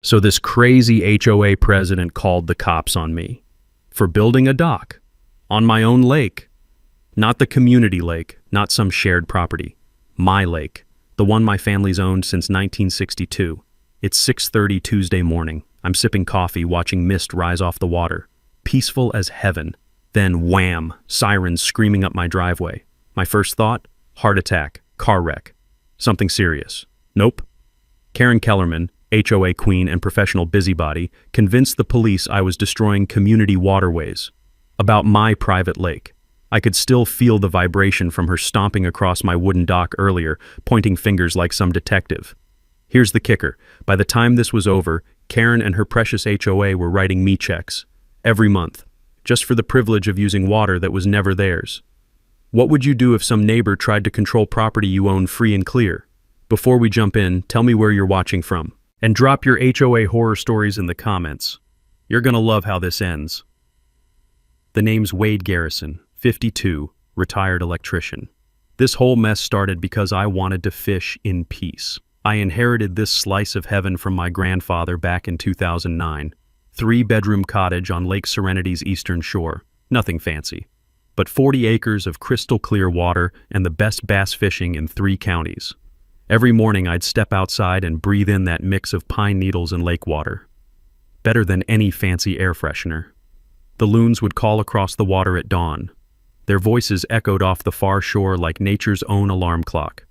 So this crazy HOA president called the cops on me for building a dock on my own lake. Not the community lake, not some shared property. My lake, the one my family's owned since 1962. It's 6:30 Tuesday morning. I'm sipping coffee, watching mist rise off the water. Peaceful as heaven. Then wham, sirens screaming up my driveway. My first thought, heart attack, car wreck. Something serious. Nope. Karen Kellerman, HOA queen and professional busybody, convinced the police I was destroying community waterways. About my private lake. I could still feel the vibration from her stomping across my wooden dock earlier, pointing fingers like some detective. Here's the kicker. By the time this was over, Karen and her precious HOA were writing me checks. Every month. Just for the privilege of using water that was never theirs. What would you do if some neighbor tried to control property you own free and clear? Before we jump in, tell me where you're watching from. And drop your HOA horror stories in the comments. You're gonna love how this ends. The name's Wade Garrison, 52, retired electrician. This whole mess started because I wanted to fish in peace. I inherited this slice of heaven from my grandfather back in 2009. 3-bedroom cottage on Lake Serenity's eastern shore. Nothing fancy. But 40 acres of crystal clear water and the best bass fishing in 3 counties. Every morning I'd step outside and breathe in that mix of pine needles and lake water. Better than any fancy air freshener. The loons would call across the water at dawn. Their voices echoed off the far shore like nature's own alarm clock.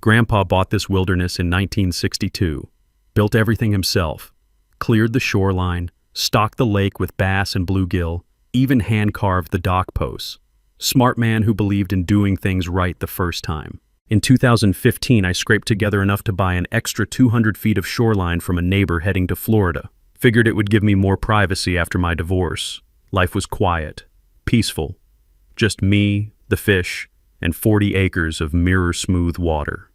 Grandpa bought this wilderness in 1962, built everything himself, cleared the shoreline, stocked the lake with bass and bluegill, even hand-carved the dock posts. Smart man who believed in doing things right the first time. In 2015, I scraped together enough to buy an extra 200 feet of shoreline from a neighbor heading to Florida. Figured it would give me more privacy after my divorce. Life was quiet, peaceful. Just me, the fish, and 40 acres of mirror-smooth water.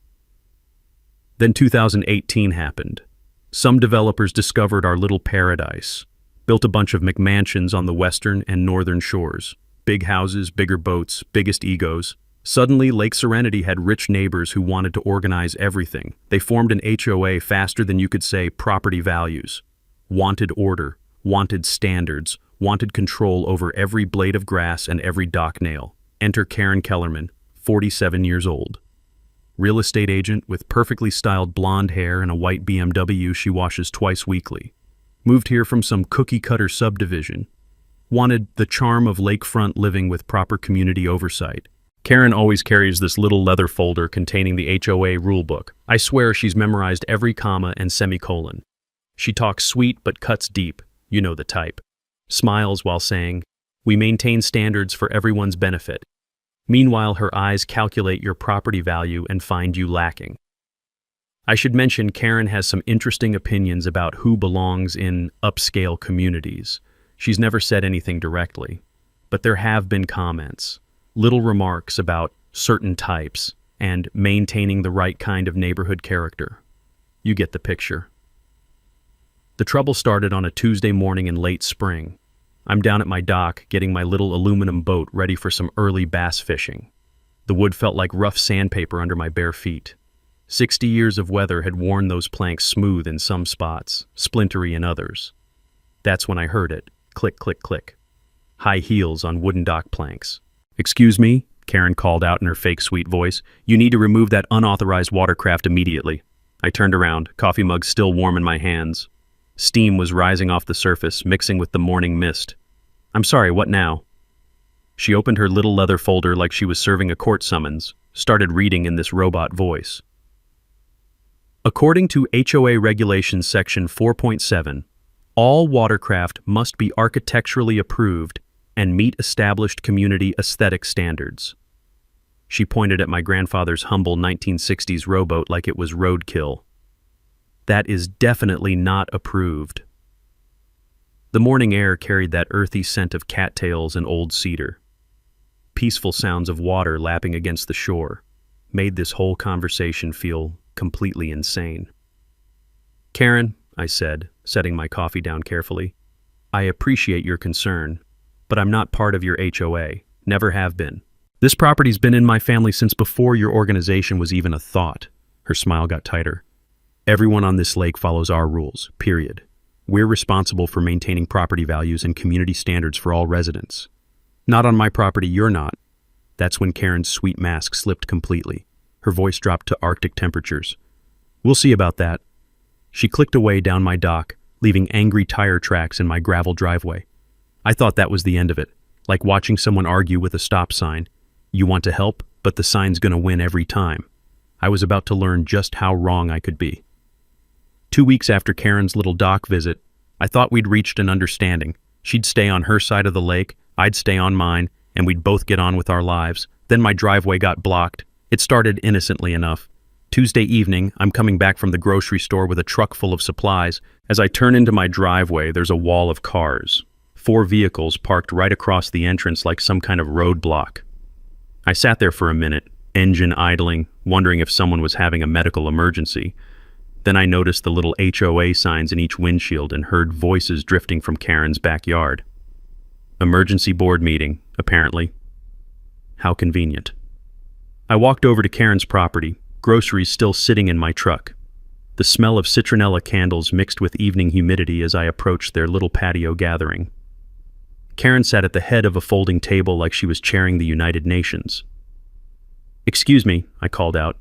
Then 2018 happened. Some developers discovered our little paradise, built a bunch of McMansions on the western and northern shores. Big houses, bigger boats, biggest egos. Suddenly, Lake Serenity had rich neighbors who wanted to organize everything. They formed an HOA faster than you could say property values. Wanted order, wanted standards, wanted control over every blade of grass and every dock nail. Enter Karen Kellerman, 47 years old. Real estate agent with perfectly styled blonde hair and a white BMW she washes twice weekly. Moved here from some cookie-cutter subdivision. Wanted the charm of lakefront living with proper community oversight. Karen always carries this little leather folder containing the HOA rulebook. I swear she's memorized every comma and semicolon. She talks sweet but cuts deep, you know the type. Smiles while saying, "We maintain standards for everyone's benefit." Meanwhile, her eyes calculate your property value and find you lacking. I should mention Karen has some interesting opinions about who belongs in upscale communities. She's never said anything directly, but there have been comments, little remarks about certain types and maintaining the right kind of neighborhood character. You get the picture. The trouble started on a Tuesday morning in late spring. I'm down at my dock getting my little aluminum boat ready for some early bass fishing. The wood felt like rough sandpaper under my bare feet. 60 years of weather had worn those planks smooth in some spots, splintery in others. That's when I heard it. Click, click, click. High heels on wooden dock planks. "Excuse me," Karen called out in her fake sweet voice. "You need to remove that unauthorized watercraft immediately." I turned around, coffee mug still warm in my hands. Steam was rising off the surface, mixing with the morning mist. "I'm sorry, what now?" She opened her little leather folder like she was serving a court summons, started reading in this robot voice. According to HOA Regulations Section 4.7, all watercraft must be architecturally approved and meet established community aesthetic standards. She pointed at my grandfather's humble 1960s rowboat like it was roadkill. That is definitely not approved. The morning air carried that earthy scent of cattails and old cedar. Peaceful sounds of water lapping against the shore made this whole conversation feel completely insane. "Karen," I said, setting my coffee down carefully, "I appreciate your concern, but I'm not part of your HOA, never have been. This property's been in my family since before your organization was even a thought." Her smile got tighter. Everyone on this lake follows our rules, period. We're responsible for maintaining property values and community standards for all residents. Not on my property, you're not. That's when Karen's sweet mask slipped completely. Her voice dropped to Arctic temperatures. We'll see about that. She clicked away down my dock, leaving angry tire tracks in my gravel driveway. I thought that was the end of it, like watching someone argue with a stop sign. You want to help, but the sign's gonna win every time. I was about to learn just how wrong I could be. 2 weeks after Karen's little dock visit, I thought we'd reached an understanding. She'd stay on her side of the lake, I'd stay on mine, and we'd both get on with our lives. Then my driveway got blocked. It started innocently enough. Tuesday evening, I'm coming back from the grocery store with a truck full of supplies. As I turn into my driveway, there's a wall of cars. 4 vehicles parked right across the entrance like some kind of roadblock. I sat there for a minute, engine idling, wondering if someone was having a medical emergency. Then I noticed the little HOA signs in each windshield and heard voices drifting from Karen's backyard. Emergency board meeting, apparently. How convenient. I walked over to Karen's property, groceries still sitting in my truck. The smell of citronella candles mixed with evening humidity as I approached their little patio gathering. Karen sat at the head of a folding table like she was chairing the United Nations. "Excuse me," I called out.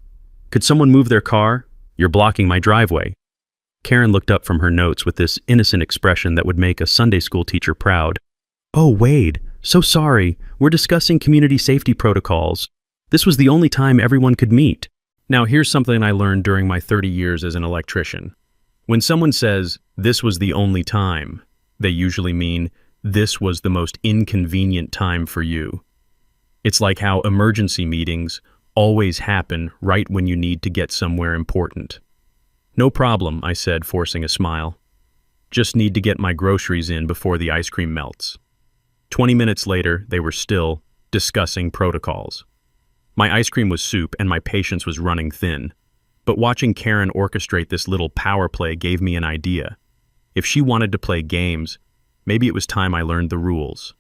"Could someone move their car? You're blocking my driveway." Karen looked up from her notes with this innocent expression that would make a Sunday school teacher proud. "Oh, Wade, so sorry. We're discussing community safety protocols. This was the only time everyone could meet." Now, here's something I learned during my 30 years as an electrician. When someone says, "this was the only time," they usually mean, "this was the most inconvenient time for you." It's like how emergency meetings always happen right when you need to get somewhere important. "No problem," I said, forcing a smile. "Just need to get my groceries in before the ice cream melts." 20 minutes later, they were still discussing protocols. My ice cream was soup and my patience was running thin. But watching Karen orchestrate this little power play gave me an idea. If she wanted to play games, maybe it was time I learned the rules.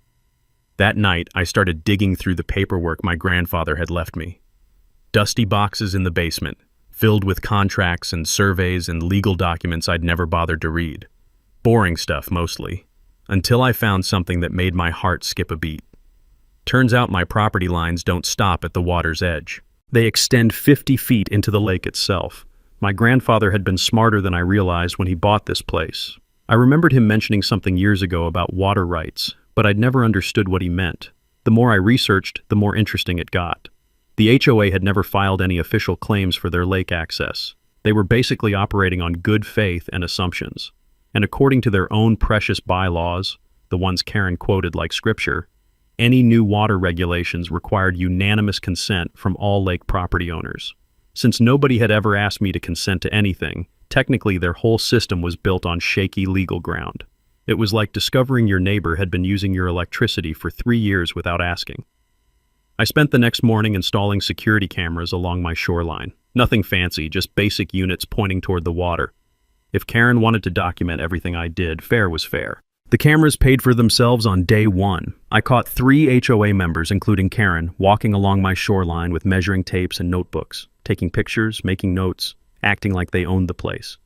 That night, I started digging through the paperwork my grandfather had left me. Dusty boxes in the basement, filled with contracts and surveys and legal documents I'd never bothered to read. Boring stuff, mostly. Until I found something that made my heart skip a beat. Turns out my property lines don't stop at the water's edge. They extend 50 feet into the lake itself. My grandfather had been smarter than I realized when he bought this place. I remembered him mentioning something years ago about water rights, but I'd never understood what he meant. The more I researched, the more interesting it got. The HOA had never filed any official claims for their lake access. They were basically operating on good faith and assumptions. And according to their own precious bylaws, the ones Karen quoted like scripture, any new water regulations required unanimous consent from all lake property owners. Since nobody had ever asked me to consent to anything, technically their whole system was built on shaky legal ground. It was like discovering your neighbor had been using your electricity for 3 years without asking. I spent the next morning installing security cameras along my shoreline. Nothing fancy, just basic units pointing toward the water. If Karen wanted to document everything I did, fair was fair. The cameras paid for themselves on day 1. I caught 3 HOA members, including Karen, walking along my shoreline with measuring tapes and notebooks, taking pictures, making notes, acting like they owned the place.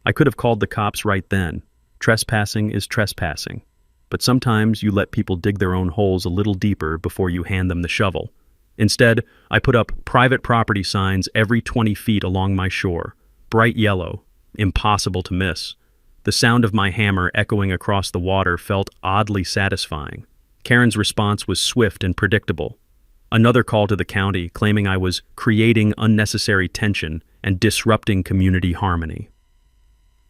I could have called the cops right then. Trespassing is trespassing. But sometimes you let people dig their own holes a little deeper before you hand them the shovel. Instead, I put up private property signs every 20 feet along my shore, bright yellow, impossible to miss. The sound of my hammer echoing across the water felt oddly satisfying. Karen's response was swift and predictable. Another call to the county claiming I was creating unnecessary tension and disrupting community harmony.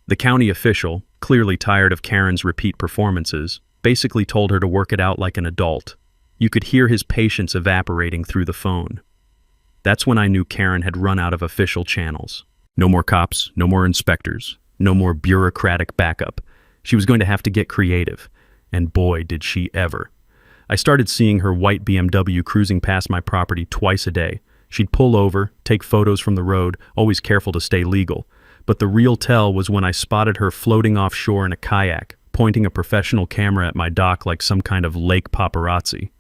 The county official, clearly tired of Karen's repeat performances, basically told her to work it out like an adult. You could hear his patience evaporating through the phone. That's when I knew Karen had run out of official channels. No more cops, no more inspectors, no more bureaucratic backup. She was going to have to get creative. And boy, did she ever. I started seeing her white BMW cruising past my property twice a day. She'd pull over, take photos from the road, always careful to stay legal. But the real tell was when I spotted her floating offshore in a kayak, pointing a professional camera at my dock like some kind of lake paparazzi.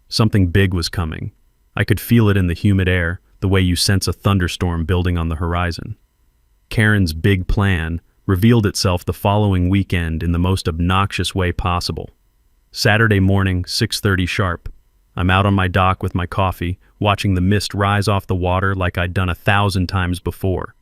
Something big was coming. I could feel it in the humid air, the way you sense a thunderstorm building on the horizon. Karen's big plan revealed itself the following weekend in the most obnoxious way possible. Saturday morning, 6:30 sharp. I'm out on my dock with my coffee, watching the mist rise off the water like I'd done 1,000 times before.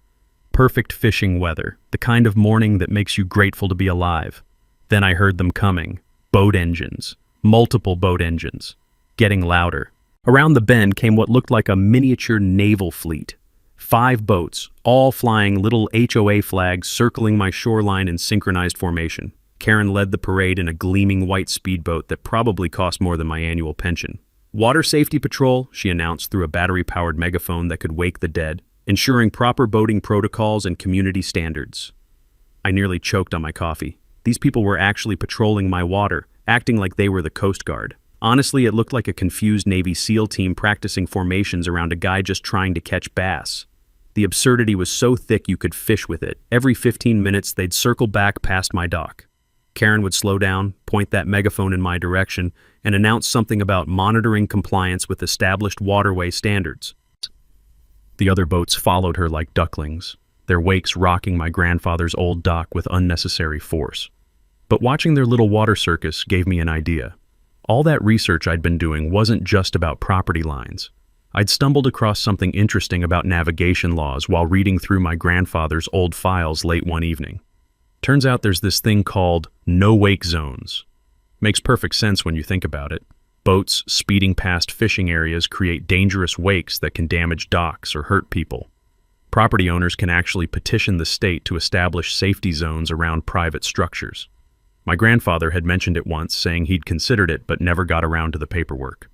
Perfect fishing weather, the kind of morning that makes you grateful to be alive. Then I heard them coming. Boat engines. Multiple boat engines. Getting louder. Around the bend came what looked like a miniature naval fleet. 5 boats, all flying little HOA flags circling my shoreline in synchronized formation. Karen led the parade in a gleaming white speedboat that probably cost more than my annual pension. Water safety patrol, she announced through a battery-powered megaphone that could wake the dead, ensuring proper boating protocols and community standards. I nearly choked on my coffee. These people were actually patrolling my water, acting like they were the Coast Guard. Honestly, it looked like a confused Navy SEAL team practicing formations around a guy just trying to catch bass. The absurdity was so thick you could fish with it. Every 15 minutes, they'd circle back past my dock. Karen would slow down, point that megaphone in my direction, and announce something about monitoring compliance with established waterway standards. The other boats followed her like ducklings, their wakes rocking my grandfather's old dock with unnecessary force. But watching their little water circus gave me an idea. All that research I'd been doing wasn't just about property lines. I'd stumbled across something interesting about navigation laws while reading through my grandfather's old files late one evening. Turns out there's this thing called no-wake zones. Makes perfect sense when you think about it. Boats speeding past fishing areas create dangerous wakes that can damage docks or hurt people. Property owners can actually petition the state to establish safety zones around private structures. My grandfather had mentioned it once, saying he'd considered it but never got around to the paperwork.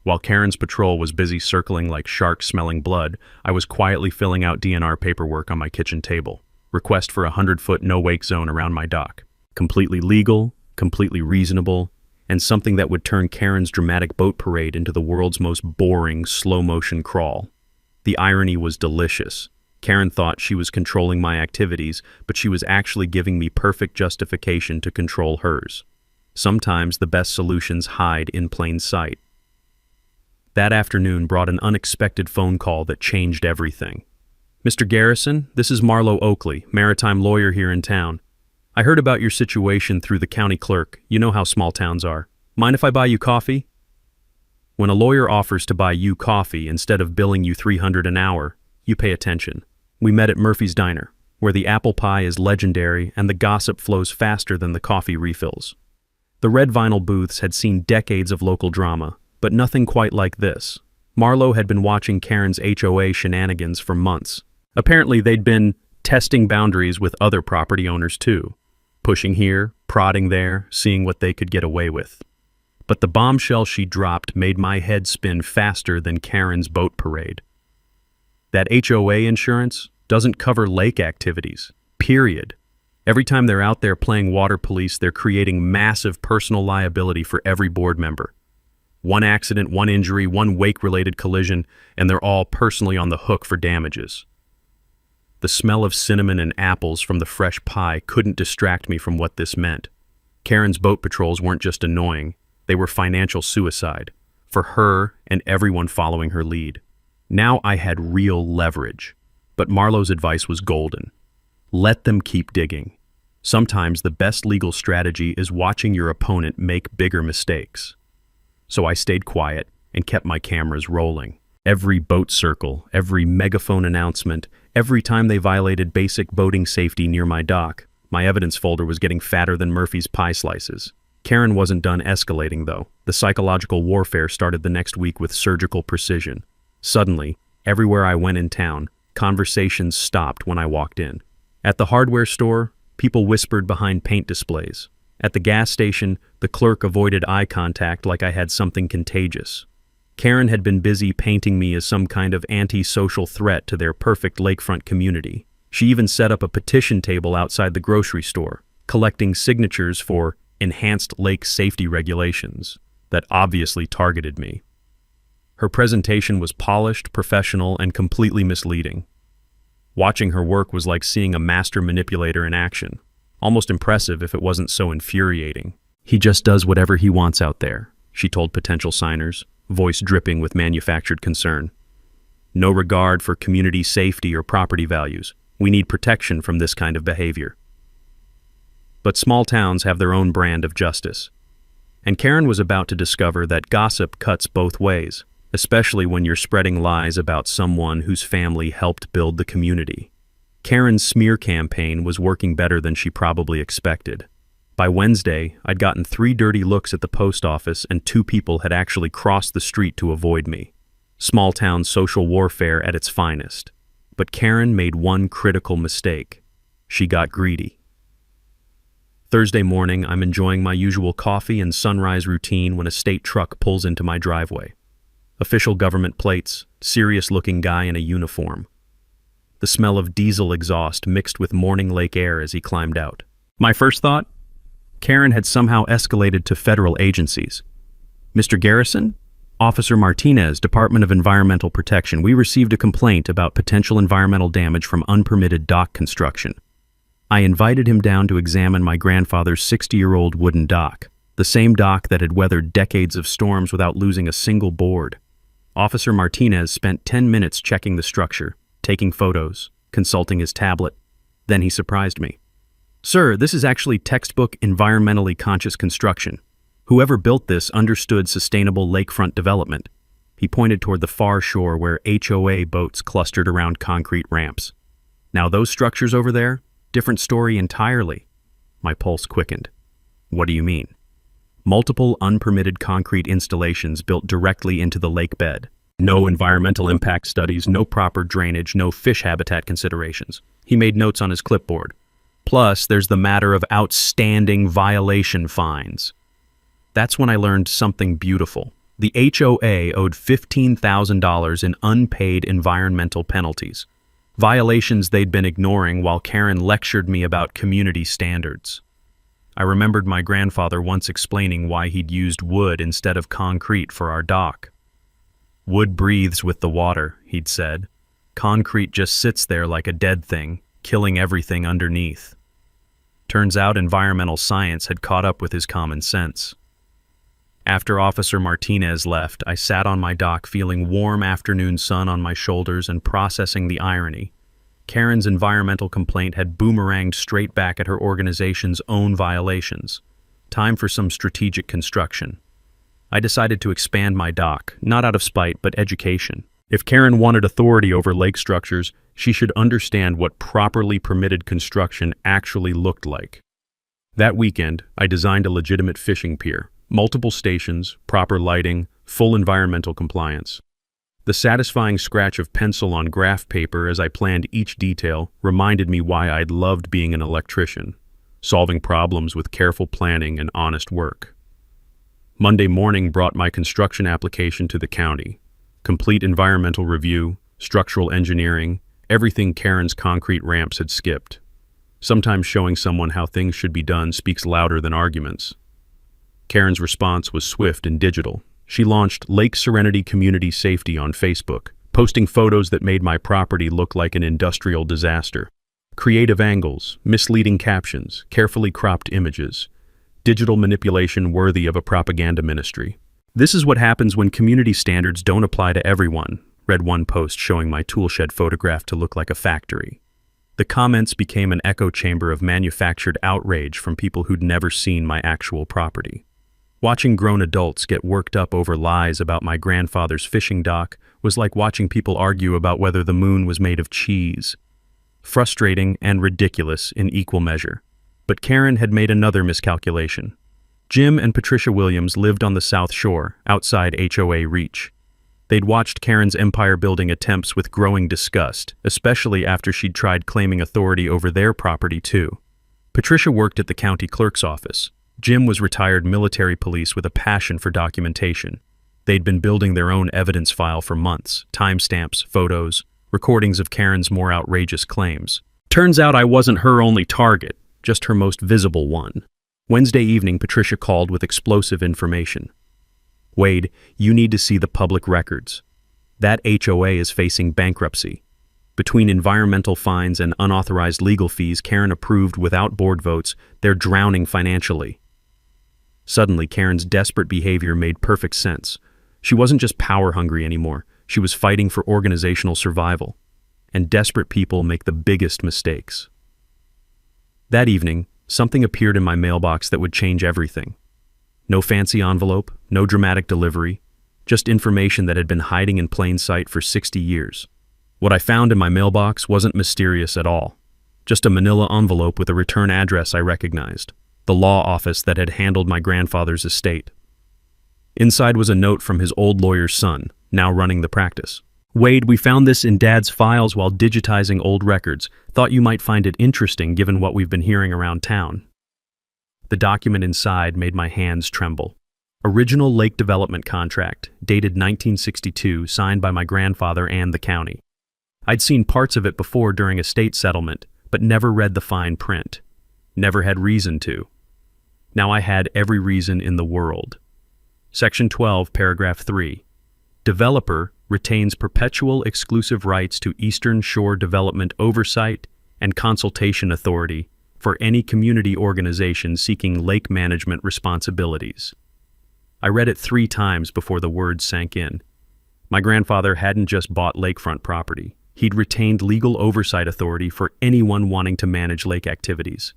While Karen's patrol was busy circling like sharks smelling blood, I was quietly filling out DNR paperwork on my kitchen table. Request for a 100-foot no-wake zone around my dock. Completely legal, completely reasonable, and something that would turn Karen's dramatic boat parade into the world's most boring slow-motion crawl. The irony was delicious. Karen thought she was controlling my activities, but she was actually giving me perfect justification to control hers. Sometimes the best solutions hide in plain sight. That afternoon brought an unexpected phone call that changed everything. Mr. Garrison, this is Marlo Oakley, maritime lawyer here in town. I heard about your situation through the county clerk. You know how small towns are. Mind if I buy you coffee? When a lawyer offers to buy you coffee instead of billing you $300 an hour, you pay attention. We met at Murphy's Diner, where the apple pie is legendary and the gossip flows faster than the coffee refills. The red vinyl booths had seen decades of local drama, but nothing quite like this. Marlo had been watching Karen's HOA shenanigans for months. Apparently, they'd been testing boundaries with other property owners too. Pushing here, prodding there, seeing what they could get away with. But the bombshell she dropped made my head spin faster than Karen's boat parade. That HOA insurance doesn't cover lake activities, period. Every time they're out there playing water police, they're creating massive personal liability for every board member. One accident, one injury, one wake-related collision, and they're all personally on the hook for damages. The smell of cinnamon and apples from the fresh pie couldn't distract me from what this meant. Karen's boat patrols weren't just annoying, they were financial suicide, for her and everyone following her lead. Now I had real leverage, but Marlo's advice was golden. Let them keep digging. Sometimes the best legal strategy is watching your opponent make bigger mistakes. So I stayed quiet and kept my cameras rolling. Every boat circle, every megaphone announcement, every time they violated basic boating safety near my dock, my evidence folder was getting fatter than Murphy's pie slices. Karen wasn't done escalating, though. The psychological warfare started the next week with surgical precision. Suddenly, everywhere I went in town, conversations stopped when I walked in. At the hardware store, people whispered behind paint displays. At the gas station, the clerk avoided eye contact like I had something contagious. Karen had been busy painting me as some kind of anti-social threat to their perfect lakefront community. She even set up a petition table outside the grocery store, collecting signatures for enhanced lake safety regulations that obviously targeted me. Her presentation was polished, professional, and completely misleading. Watching her work was like seeing a master manipulator in action. Almost impressive if it wasn't so infuriating. He just does whatever he wants out there, she told potential signers, voice dripping with manufactured concern. No regard for community safety or property values. We need protection from this kind of behavior. But small towns have their own brand of justice. And Karen was about to discover that gossip cuts both ways, especially when you're spreading lies about someone whose family helped build the community. Karen's smear campaign was working better than she probably expected. By Wednesday, I'd gotten 3 dirty looks at the post office and 2 people had actually crossed the street to avoid me. Small-town social warfare at its finest. But Karen made one critical mistake. She got greedy. Thursday morning, I'm enjoying my usual coffee and sunrise routine when a state truck pulls into my driveway. Official government plates, serious-looking guy in a uniform. The smell of diesel exhaust mixed with morning lake air as he climbed out. My first thought? Karen had somehow escalated to federal agencies. Mr. Garrison? Officer Martinez, Department of Environmental Protection, we received a complaint about potential environmental damage from unpermitted dock construction. I invited him down to examine my grandfather's 60-year-old wooden dock, the same dock that had weathered decades of storms without losing a single board. Officer Martinez spent 10 minutes checking the structure, taking photos, consulting his tablet. Then he surprised me. Sir, this is actually textbook environmentally conscious construction. Whoever built this understood sustainable lakefront development. He pointed toward the far shore where HOA boats clustered around concrete ramps. Now those structures over there, different story entirely. My pulse quickened. What do you mean? Multiple unpermitted concrete installations built directly into the lake bed. No environmental impact studies, no proper drainage, no fish habitat considerations. He made notes on his clipboard. Plus, there's the matter of outstanding violation fines. That's when I learned something beautiful. The HOA owed $15,000 in unpaid environmental penalties. Violations they'd been ignoring while Karen lectured me about community standards. I remembered my grandfather once explaining why he'd used wood instead of concrete for our dock. Wood breathes with the water, he'd said. Concrete just sits there like a dead thing, killing everything underneath. Turns out environmental science had caught up with his common sense. After Officer Martinez left, I sat on my dock feeling warm afternoon sun on my shoulders and processing the irony. Karen's environmental complaint had boomeranged straight back at her organization's own violations. Time for some strategic construction. I decided to expand my dock, not out of spite, but education. If Karen wanted authority over lake structures, she should understand what properly permitted construction actually looked like. That weekend, I designed a legitimate fishing pier. Multiple stations, proper lighting, full environmental compliance. The satisfying scratch of pencil on graph paper as I planned each detail reminded me why I'd loved being an electrician, solving problems with careful planning and honest work. Monday morning brought my construction application to the county. Complete environmental review, structural engineering, everything Karen's concrete ramps had skipped. Sometimes showing someone how things should be done speaks louder than arguments. Karen's response was swift and digital. She launched Lake Serenity Community Safety on Facebook, posting photos that made my property look like an industrial disaster. Creative angles, misleading captions, carefully cropped images. Digital manipulation worthy of a propaganda ministry. This is what happens when community standards don't apply to everyone, read one post showing my toolshed photograph to look like a factory. The comments became an echo chamber of manufactured outrage from people who'd never seen my actual property. Watching grown adults get worked up over lies about my grandfather's fishing dock was like watching people argue about whether the moon was made of cheese. Frustrating and ridiculous in equal measure. But Karen had made another miscalculation. Jim and Patricia Williams lived on the South Shore, outside HOA reach. They'd watched Karen's empire-building attempts with growing disgust, especially after she'd tried claiming authority over their property too. Patricia worked at the county clerk's office. Jim was retired military police with a passion for documentation. They'd been building their own evidence file for months, timestamps, photos, recordings of Karen's more outrageous claims. Turns out I wasn't her only target, just her most visible one. Wednesday evening, Patricia called with explosive information. Wade, you need to see the public records. That HOA is facing bankruptcy. Between environmental fines and unauthorized legal fees Karen approved without board votes, they're drowning financially. Suddenly, Karen's desperate behavior made perfect sense. She wasn't just power-hungry anymore. She was fighting for organizational survival. and desperate people make the biggest mistakes. That evening, something appeared in my mailbox that would change everything. No fancy envelope, no dramatic delivery, just information that had been hiding in plain sight for 60 years. What I found in my mailbox wasn't mysterious at all. Just a manila envelope with a return address I recognized, the law office that had handled my grandfather's estate. Inside was a note from his old lawyer's son, now running the practice. "Wade, we found this in Dad's files while digitizing old records. Thought you might find it interesting given what we've been hearing around town." The document inside made my hands tremble. Original lake development contract, dated 1962, signed by my grandfather and the county. I'd seen parts of it before during estate settlement, but never read the fine print. Never had reason to. Now I had every reason in the world. Section 12, paragraph 3. Developer retains perpetual exclusive rights to Eastern Shore Development Oversight and Consultation Authority for any community organization seeking lake management responsibilities. I read it 3 times before the words sank in. My grandfather hadn't just bought lakefront property. He'd retained legal oversight authority for anyone wanting to manage lake activities.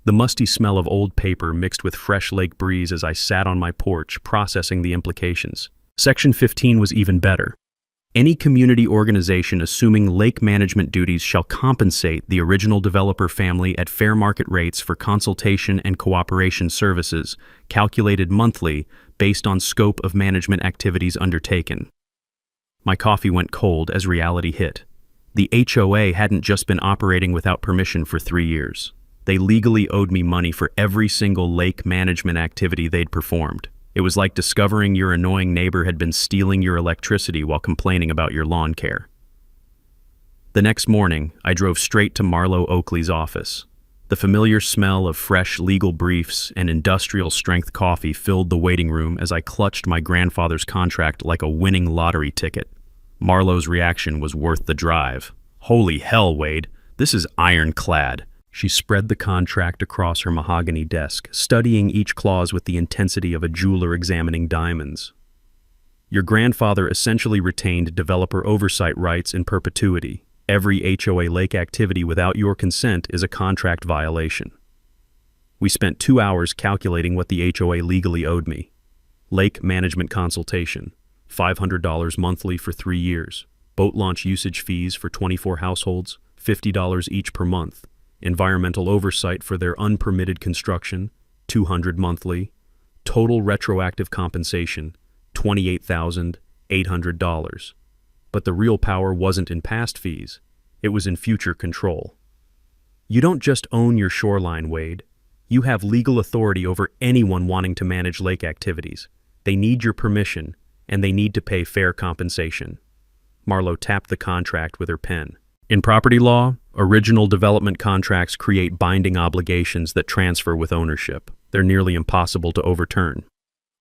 The musty smell of old paper mixed with fresh lake breeze as I sat on my porch processing the implications. Section 15 was even better. Any community organization assuming lake management duties shall compensate the original developer family at fair market rates for consultation and cooperation services, calculated monthly based on scope of management activities undertaken. My coffee went cold as reality hit. The HOA hadn't just been operating without permission for 3 years. They legally owed me money for every single lake management activity they'd performed. It was like discovering your annoying neighbor had been stealing your electricity while complaining about your lawn care. The next morning, I drove straight to Marlo Oakley's office. The familiar smell of fresh legal briefs and industrial-strength coffee filled the waiting room as I clutched my grandfather's contract like a winning lottery ticket. Marlo's reaction was worth the drive. "Holy hell, Wade, this is ironclad." She spread the contract across her mahogany desk, studying each clause with the intensity of a jeweler examining diamonds. "Your grandfather essentially retained developer oversight rights in perpetuity. Every HOA lake activity without your consent is a contract violation." We spent 2 hours calculating what the HOA legally owed me. Lake management consultation, $500 monthly for 3 years. Boat launch usage fees for 24 households, $50 each per month. Environmental oversight for their unpermitted construction, $200 monthly. Total retroactive compensation, $28,800. But the real power wasn't in past fees, it was in future control. You don't just own your shoreline, Wade. You have legal authority over anyone wanting to manage lake activities. They need your permission, and they need to pay fair compensation. Marlo tapped the contract with her pen. In property law, original development contracts create binding obligations that transfer with ownership. They're nearly impossible to overturn.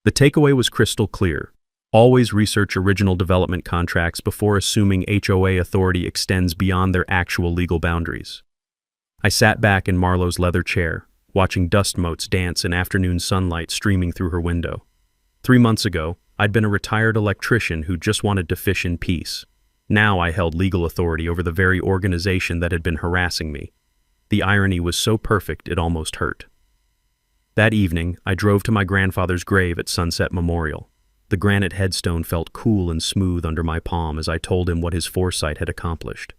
The takeaway was crystal clear. Always research original development contracts before assuming HOA authority extends beyond their actual legal boundaries. I sat back in Marlo's leather chair, watching dust motes dance in afternoon sunlight streaming through her window. 3 months ago, I'd been a retired electrician who just wanted to fish in peace. Now I held legal authority over the very organization that had been harassing me. The irony was so perfect it almost hurt. That evening, I drove to my grandfather's grave at Sunset Memorial. The granite headstone felt cool and smooth under my palm as I told him what his foresight had accomplished.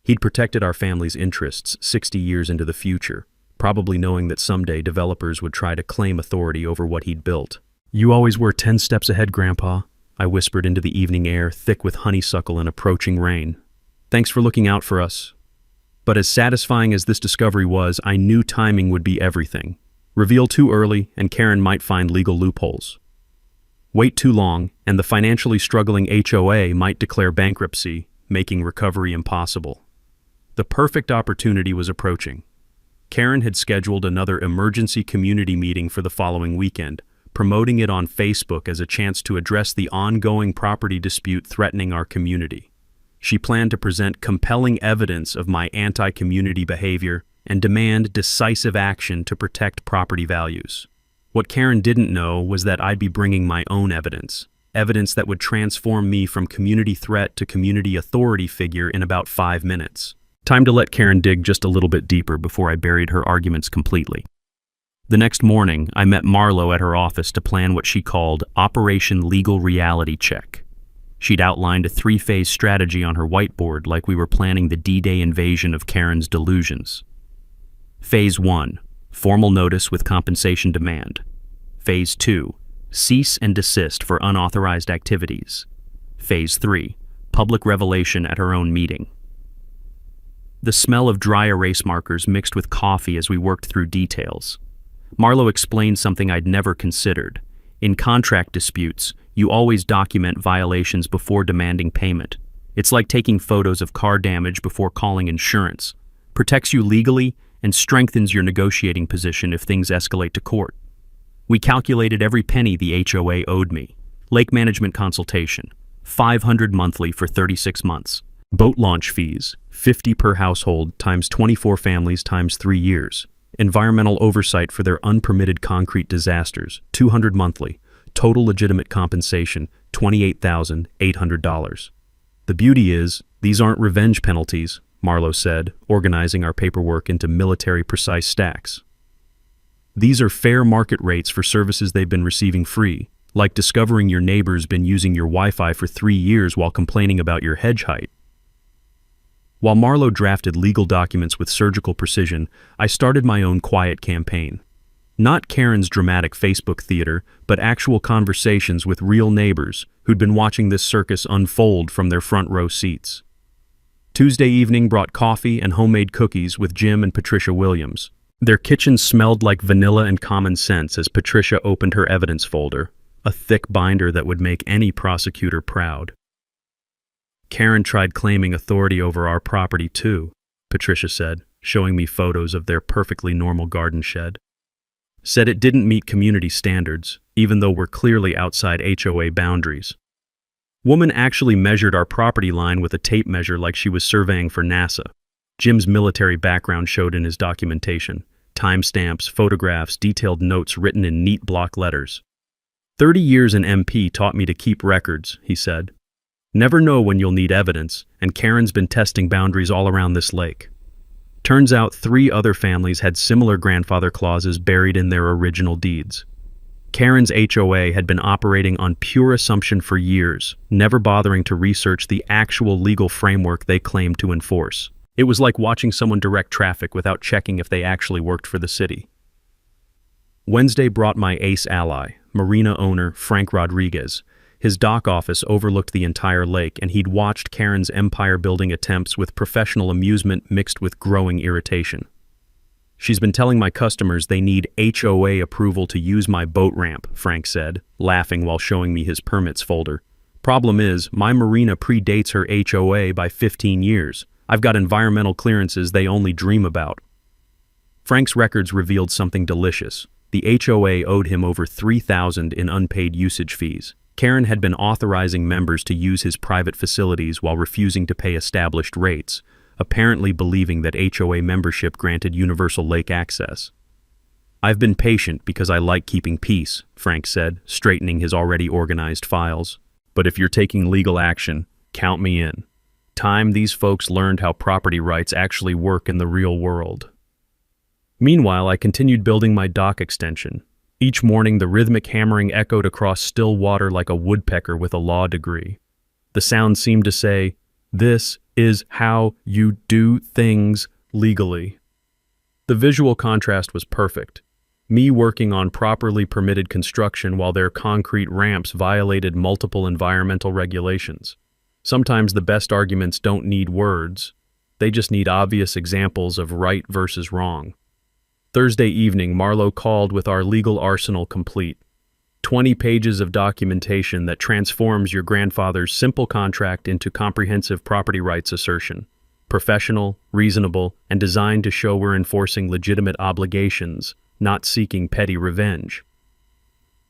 He'd protected our family's interests 60 years into the future, probably knowing that someday developers would try to claim authority over what he'd built. "You always were 10 steps ahead, Grandpa," I whispered into the evening air, thick with honeysuckle and approaching rain. "Thanks for looking out for us." But as satisfying as this discovery was, I knew timing would be everything. Reveal too early, and Karen might find legal loopholes. Wait too long, and the financially struggling HOA might declare bankruptcy, making recovery impossible. The perfect opportunity was approaching. Karen had scheduled another emergency community meeting for the following weekend, promoting it on Facebook as a chance to address the ongoing property dispute threatening our community. She planned to present compelling evidence of my anti-community behavior and demand decisive action to protect property values. What Karen didn't know was that I'd be bringing my own evidence, evidence that would transform me from community threat to community authority figure in about 5 minutes. Time to let Karen dig just a little bit deeper before I buried her arguments completely. The next morning, I met Marlo at her office to plan what she called Operation Legal Reality Check. She'd outlined a 3-phase strategy on her whiteboard like we were planning the D-Day invasion of Karen's delusions. Phase 1, formal notice with compensation demand. Phase 2, cease and desist for unauthorized activities. Phase 3, public revelation at her own meeting. The smell of dry erase markers mixed with coffee as we worked through details. Marlo explained something I'd never considered. In contract disputes, you always document violations before demanding payment. It's like taking photos of car damage before calling insurance. Protects you legally and strengthens your negotiating position if things escalate to court. We calculated every penny the HOA owed me. Lake management consultation, $500 monthly for 36 months. Boat launch fees, $50 per household times 24 families times 3 years. Environmental oversight for their unpermitted concrete disasters, $200 monthly. Total legitimate compensation, $28,800. The beauty is, these aren't revenge penalties, Marlo said, organizing our paperwork into military-precise stacks. These are fair market rates for services they've been receiving free, like discovering your neighbor's been using your Wi-Fi for 3 years while complaining about your hedge height. While Marlo drafted legal documents with surgical precision, I started my own quiet campaign. Not Karen's dramatic Facebook theater, but actual conversations with real neighbors who'd been watching this circus unfold from their front row seats. Tuesday evening brought coffee and homemade cookies with Jim and Patricia Williams. Their kitchen smelled like vanilla and common sense as Patricia opened her evidence folder, a thick binder that would make any prosecutor proud. Karen tried claiming authority over our property too, Patricia said, showing me photos of their perfectly normal garden shed. Said it didn't meet community standards, even though we're clearly outside HOA boundaries. Woman actually measured our property line with a tape measure like she was surveying for NASA. Jim's military background showed in his documentation. Timestamps, photographs, detailed notes written in neat block letters. 30 years in MP taught me to keep records, he said. Never know when you'll need evidence, and Karen's been testing boundaries all around this lake. Turns out 3 other families had similar grandfather clauses buried in their original deeds. Karen's HOA had been operating on pure assumption for years, never bothering to research the actual legal framework they claimed to enforce. It was like watching someone direct traffic without checking if they actually worked for the city. Wednesday brought my ace ally, marina owner Frank Rodriguez. His dock office overlooked the entire lake, and he'd watched Karen's empire-building attempts with professional amusement mixed with growing irritation. She's been telling my customers they need HOA approval to use my boat ramp, Frank said, laughing while showing me his permits folder. Problem is, my marina predates her HOA by 15 years. I've got environmental clearances they only dream about. Frank's records revealed something delicious. The HOA owed him over $3,000 in unpaid usage fees. Karen had been authorizing members to use his private facilities while refusing to pay established rates, apparently believing that HOA membership granted universal lake access. I've been patient because I like keeping peace, Frank said, straightening his already organized files. But if you're taking legal action, count me in. Time these folks learned how property rights actually work in the real world. Meanwhile, I continued building my dock extension. Each morning, the rhythmic hammering echoed across still water like a woodpecker with a law degree. The sound seemed to say, "This is how you do things legally." The visual contrast was perfect. Me working on properly permitted construction while their concrete ramps violated multiple environmental regulations. Sometimes the best arguments don't need words. They just need obvious examples of right versus wrong. Thursday evening, Marlo called with our legal arsenal complete. 20 pages of documentation that transforms your grandfather's simple contract into comprehensive property rights assertion. Professional, reasonable, and designed to show we're enforcing legitimate obligations, not seeking petty revenge.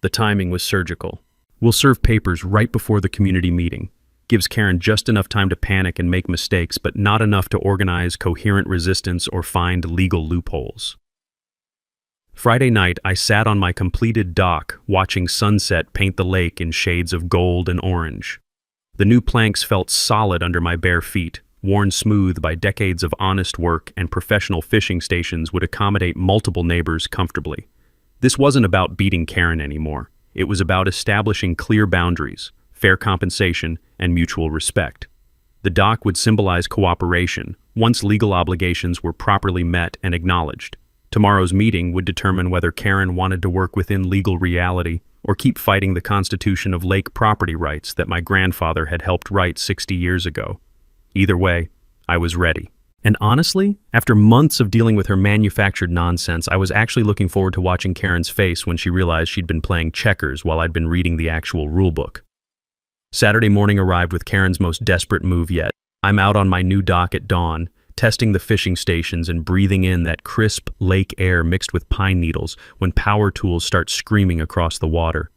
The timing was surgical. We'll serve papers right before the community meeting. Gives Karen just enough time to panic and make mistakes, but not enough to organize coherent resistance or find legal loopholes. Friday night, I sat on my completed dock, watching sunset paint the lake in shades of gold and orange. The new planks felt solid under my bare feet, worn smooth by decades of honest work, and professional fishing stations would accommodate multiple neighbors comfortably. This wasn't about beating Karen anymore. It was about establishing clear boundaries, fair compensation, and mutual respect. The dock would symbolize cooperation, once legal obligations were properly met and acknowledged. Tomorrow's meeting would determine whether Karen wanted to work within legal reality or keep fighting the constitution of lake property rights that my grandfather had helped write 60 years ago. Either way, I was ready. And honestly, after months of dealing with her manufactured nonsense, I was actually looking forward to watching Karen's face when she realized she'd been playing checkers while I'd been reading the actual rulebook. Saturday morning arrived with Karen's most desperate move yet. I'm out on my new dock at dawn, testing the fishing stations and breathing in that crisp lake air mixed with pine needles when power tools start screaming across the water.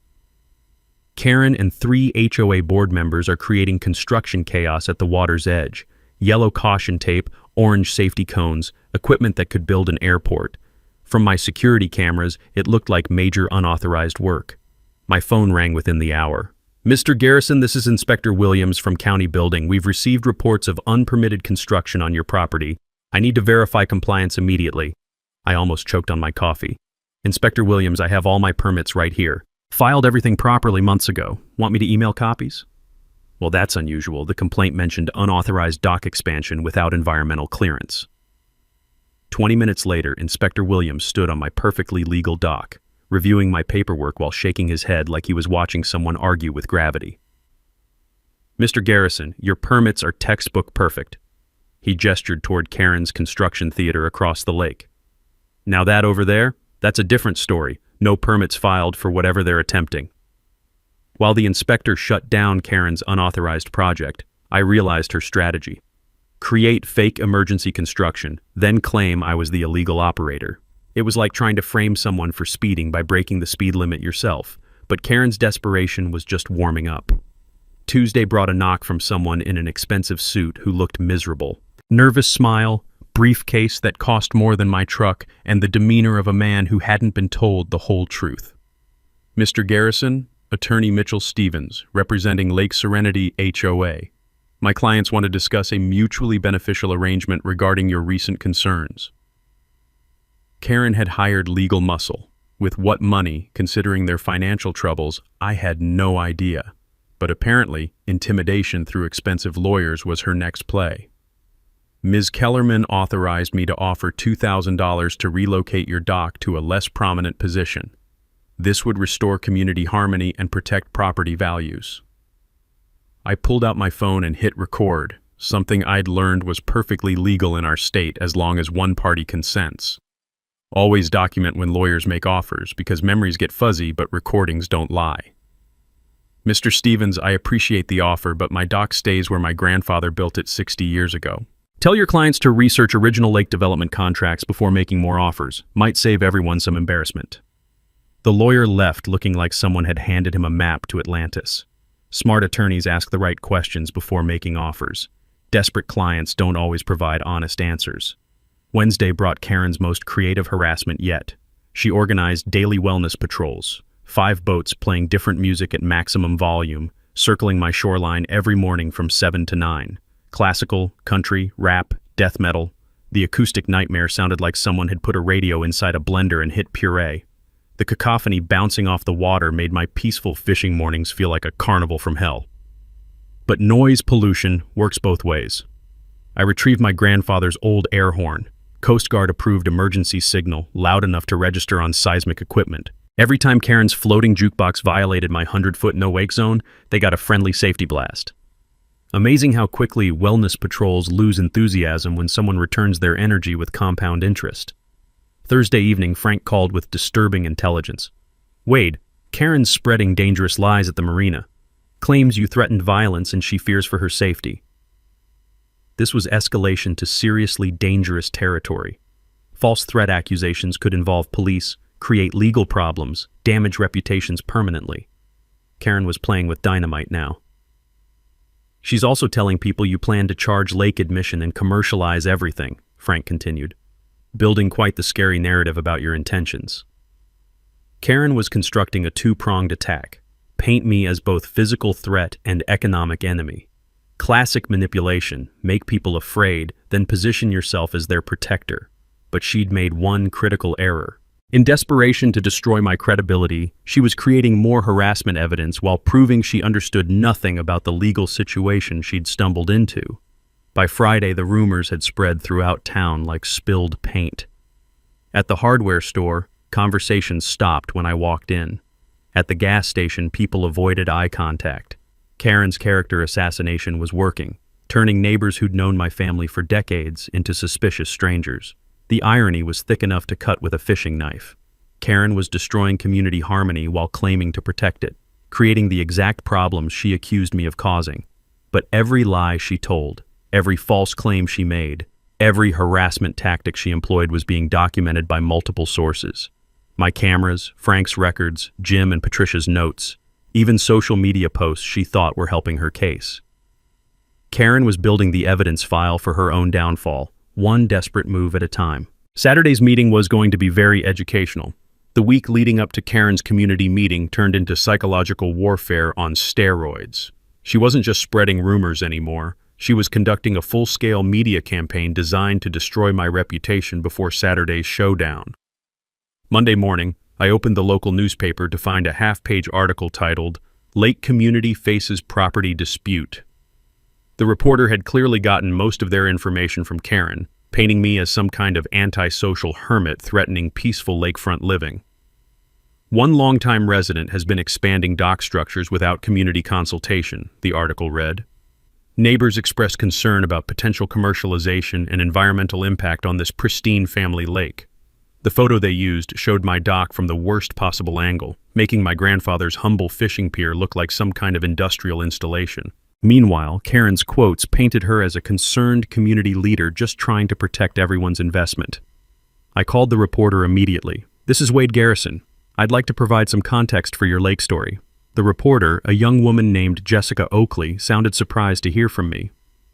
Karen and 3 HOA board members are creating construction chaos at the water's edge. Yellow caution tape, orange safety cones, equipment that could build an airport. From my security cameras, it looked like major unauthorized work. My phone rang within the hour. "Mr. Garrison, this is Inspector Williams from County Building. We've received reports of unpermitted construction on your property. I need to verify compliance immediately." I almost choked on my coffee. "Inspector Williams, I have all my permits right here. Filed everything properly months ago. Want me to email copies?" Well, that's unusual. The complaint mentioned unauthorized dock expansion without environmental clearance. 20 minutes later, Inspector Williams stood on my perfectly legal dock, reviewing my paperwork while shaking his head like he was watching someone argue with gravity. "Mr. Garrison, your permits are textbook perfect." He gestured toward Karen's construction theater across the lake. "Now that over there, that's a different story. No permits filed for whatever they're attempting." While the inspector shut down Karen's unauthorized project, I realized her strategy. Create fake emergency construction, then claim I was the illegal operator. It was like trying to frame someone for speeding by breaking the speed limit yourself, but Karen's desperation was just warming up. Tuesday brought a knock from someone in an expensive suit who looked miserable. Nervous smile, briefcase that cost more than my truck, and the demeanor of a man who hadn't been told the whole truth. "Mr. Garrison, Attorney Mitchell Stevens, representing Lake Serenity HOA. My clients want to discuss a mutually beneficial arrangement regarding your recent concerns." Karen had hired legal muscle. With what money, considering their financial troubles, I had no idea. But apparently, intimidation through expensive lawyers was her next play. "Ms. Kellerman authorized me to offer $2,000 to relocate your dock to a less prominent position. This would restore community harmony and protect property values." I pulled out my phone and hit record, something I'd learned was perfectly legal in our state as long as one party consents. Always document when lawyers make offers, because memories get fuzzy but recordings don't lie. "Mr. Stevens, I appreciate the offer, but my dock stays where my grandfather built it 60 years ago. Tell your clients to research original lake development contracts before making more offers. Might save everyone some embarrassment." The lawyer left looking like someone had handed him a map to Atlantis. Smart attorneys ask the right questions before making offers. Desperate clients don't always provide honest answers. Wednesday brought Karen's most creative harassment yet. She organized daily wellness patrols, 5 boats playing different music at maximum volume, circling my shoreline every morning from 7 to 9. Classical, country, rap, death metal. The acoustic nightmare sounded like someone had put a radio inside a blender and hit puree. The cacophony bouncing off the water made my peaceful fishing mornings feel like a carnival from hell. But noise pollution works both ways. I retrieved my grandfather's old air horn, Coast Guard-approved emergency signal, loud enough to register on seismic equipment. Every time Karen's floating jukebox violated my 100-foot no-wake zone, they got a friendly safety blast. Amazing how quickly wellness patrols lose enthusiasm when someone returns their energy with compound interest. Thursday evening, Frank called with disturbing intelligence. "Wade, Karen's spreading dangerous lies at the marina. Claims you threatened violence and she fears for her safety." This was escalation to seriously dangerous territory. False threat accusations could involve police, create legal problems, damage reputations permanently. Karen was playing with dynamite now. "She's also telling people you plan to charge lake admission and commercialize everything," Frank continued, building quite the scary narrative about your intentions. Karen was constructing a two-pronged attack. Paint me as both physical threat and economic enemy. Classic manipulation, make people afraid, then position yourself as their protector. But she'd made one critical error. In desperation to destroy my credibility, she was creating more harassment evidence while proving she understood nothing about the legal situation she'd stumbled into. By Friday, the rumors had spread throughout town like spilled paint. At the hardware store, conversations stopped when I walked in. At the gas station, people avoided eye contact. Karen's character assassination was working, turning neighbors who'd known my family for decades into suspicious strangers. The irony was thick enough to cut with a fishing knife. Karen was destroying community harmony while claiming to protect it, creating the exact problems she accused me of causing. But every lie she told, every false claim she made, every harassment tactic she employed was being documented by multiple sources. My cameras, Frank's records, Jim and Patricia's notes, even social media posts she thought were helping her case. Karen was building the evidence file for her own downfall, one desperate move at a time. Saturday's meeting was going to be very educational. The week leading up to Karen's community meeting turned into psychological warfare on steroids. She wasn't just spreading rumors anymore. She was conducting a full-scale media campaign designed to destroy my reputation before Saturday's showdown. Monday morning, I opened the local newspaper to find a half-page article titled, "Lake Community Faces Property Dispute." The reporter had clearly gotten most of their information from Karen, painting me as some kind of antisocial hermit threatening peaceful lakefront living. One longtime resident has been expanding dock structures without community consultation, the article read. Neighbors expressed concern about potential commercialization and environmental impact on this pristine family lake. The photo they used showed my dock from the worst possible angle, making my grandfather's humble fishing pier look like some kind of industrial installation. Meanwhile, Karen's quotes painted her as a concerned community leader just trying to protect everyone's investment. I called the reporter immediately. "This is Wade Garrison. I'd like to provide some context for your lake story." The reporter, a young woman named Jessica Oakley, sounded surprised to hear from me.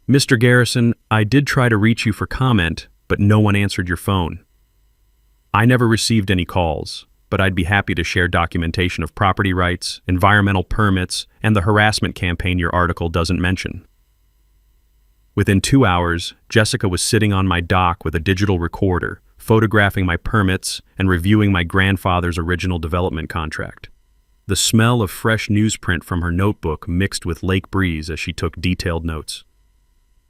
"Mr. Garrison, I did try to reach you for comment, but no one answered your phone." "I never received any calls, but I'd be happy to share documentation of property rights, environmental permits, and the harassment campaign your article doesn't mention." Within 2 hours, Jessica was sitting on my dock with a digital recorder, photographing my permits and reviewing my grandfather's original development contract. The smell of fresh newsprint from her notebook mixed with lake breeze as she took detailed notes.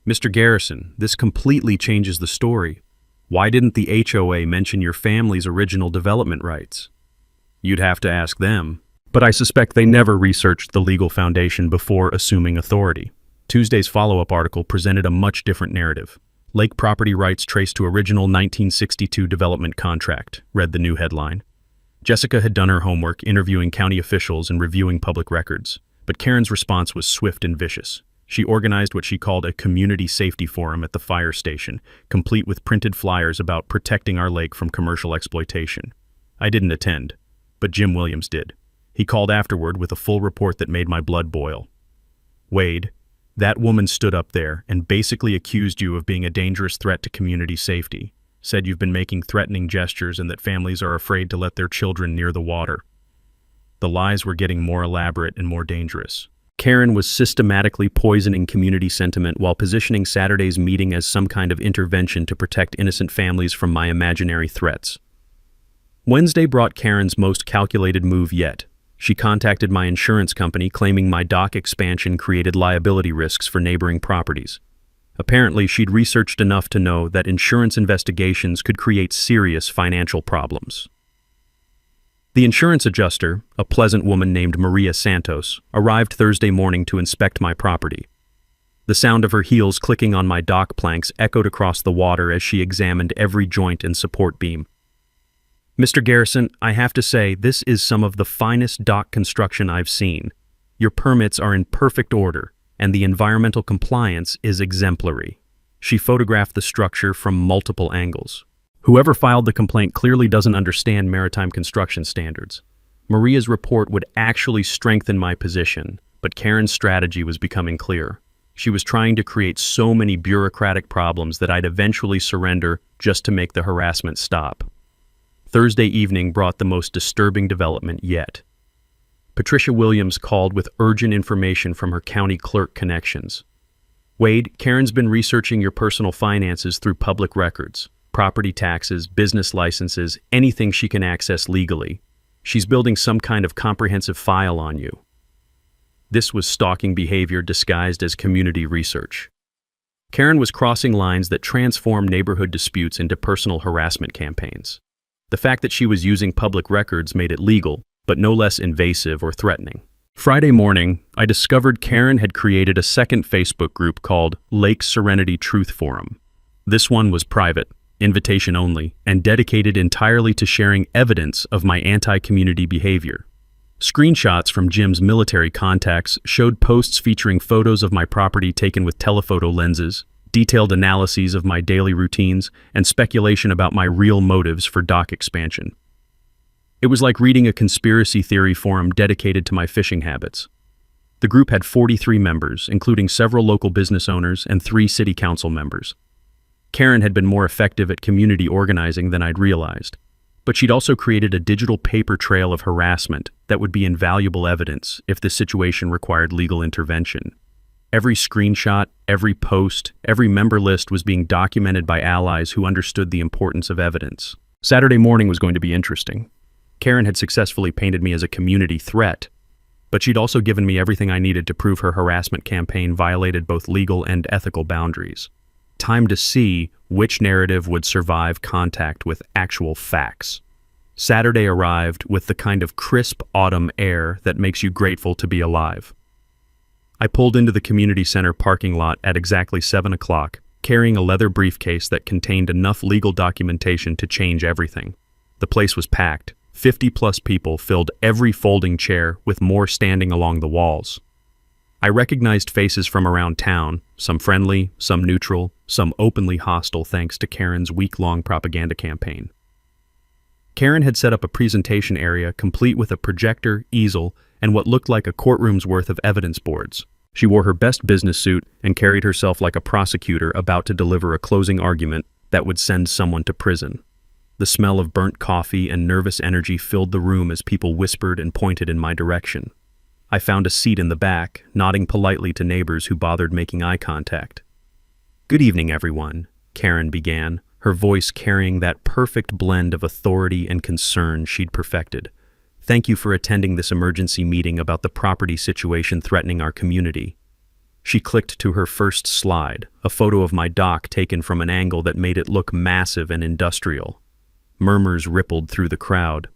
"Mr. Garrison, this completely changes the story. Why didn't the HOA mention your family's original development rights?" "You'd have to ask them, but I suspect they never researched the legal foundation before assuming authority." Tuesday's follow-up article presented a much different narrative. "Lake property rights traced to original 1962 development contract," read the new headline. Jessica had done her homework, interviewing county officials and reviewing public records, but Karen's response was swift and vicious. She organized what she called a community safety forum at the fire station, complete with printed flyers about protecting our lake from commercial exploitation. I didn't attend, but Jim Williams did. He called afterward with a full report that made my blood boil. "Wade, that woman stood up there and basically accused you of being a dangerous threat to community safety, said you've been making threatening gestures and that families are afraid to let their children near the water." The lies were getting more elaborate and more dangerous. Karen was systematically poisoning community sentiment while positioning Saturday's meeting as some kind of intervention to protect innocent families from my imaginary threats. Wednesday brought Karen's most calculated move yet. She contacted my insurance company claiming my dock expansion created liability risks for neighboring properties. Apparently, she'd researched enough to know that insurance investigations could create serious financial problems. The insurance adjuster, a pleasant woman named Maria Santos, arrived Thursday morning to inspect my property. The sound of her heels clicking on my dock planks echoed across the water as she examined every joint and support beam. "Mr. Garrison, I have to say, this is some of the finest dock construction I've seen. Your permits are in perfect order, and the environmental compliance is exemplary." She photographed the structure from multiple angles. Whoever filed the complaint clearly doesn't understand maritime construction standards. Maria's report would actually strengthen my position, but Karen's strategy was becoming clear. She was trying to create so many bureaucratic problems that I'd eventually surrender just to make the harassment stop. Thursday evening brought the most disturbing development yet. Patricia Williams called with urgent information from her county clerk connections. Wade, Karen's been researching your personal finances through public records, property taxes, business licenses, anything she can access legally. She's building some kind of comprehensive file on you. This was stalking behavior disguised as community research. Karen was crossing lines that transform neighborhood disputes into personal harassment campaigns. The fact that she was using public records made it legal, but no less invasive or threatening. Friday morning, I discovered Karen had created a second Facebook group called Lake Serenity Truth Forum. This one was private, invitation only, and dedicated entirely to sharing evidence of my anti-community behavior. Screenshots from Jim's military contacts showed posts featuring photos of my property taken with telephoto lenses, detailed analyses of my daily routines, and speculation about my real motives for dock expansion. It was like reading a conspiracy theory forum dedicated to my fishing habits. The group had 43 members, including several local business owners and 3 city council members. Karen had been more effective at community organizing than I'd realized, but she'd also created a digital paper trail of harassment that would be invaluable evidence if the situation required legal intervention. Every screenshot, every post, every member list was being documented by allies who understood the importance of evidence. Saturday morning was going to be interesting. Karen had successfully painted me as a community threat, but she'd also given me everything I needed to prove her harassment campaign violated both legal and ethical boundaries. Time to see which narrative would survive contact with actual facts. Saturday arrived with the kind of crisp autumn air that makes you grateful to be alive. I pulled into the community center parking lot at exactly 7 o'clock, carrying a leather briefcase that contained enough legal documentation to change everything. The place was packed. 50-plus people filled every folding chair, with more standing along the walls. I recognized faces from around town, some friendly, some neutral, some openly hostile thanks to Karen's week-long propaganda campaign. Karen had set up a presentation area complete with a projector, easel, and what looked like a courtroom's worth of evidence boards. She wore her best business suit and carried herself like a prosecutor about to deliver a closing argument that would send someone to prison. The smell of burnt coffee and nervous energy filled the room as people whispered and pointed in my direction. I found a seat in the back, nodding politely to neighbors who bothered making eye contact. "Good evening, everyone," Karen began, her voice carrying that perfect blend of authority and concern she'd perfected. "Thank you for attending this emergency meeting about the property situation threatening our community." She clicked to her first slide, a photo of my dock taken from an angle that made it look massive and industrial. Murmurs rippled through the crowd.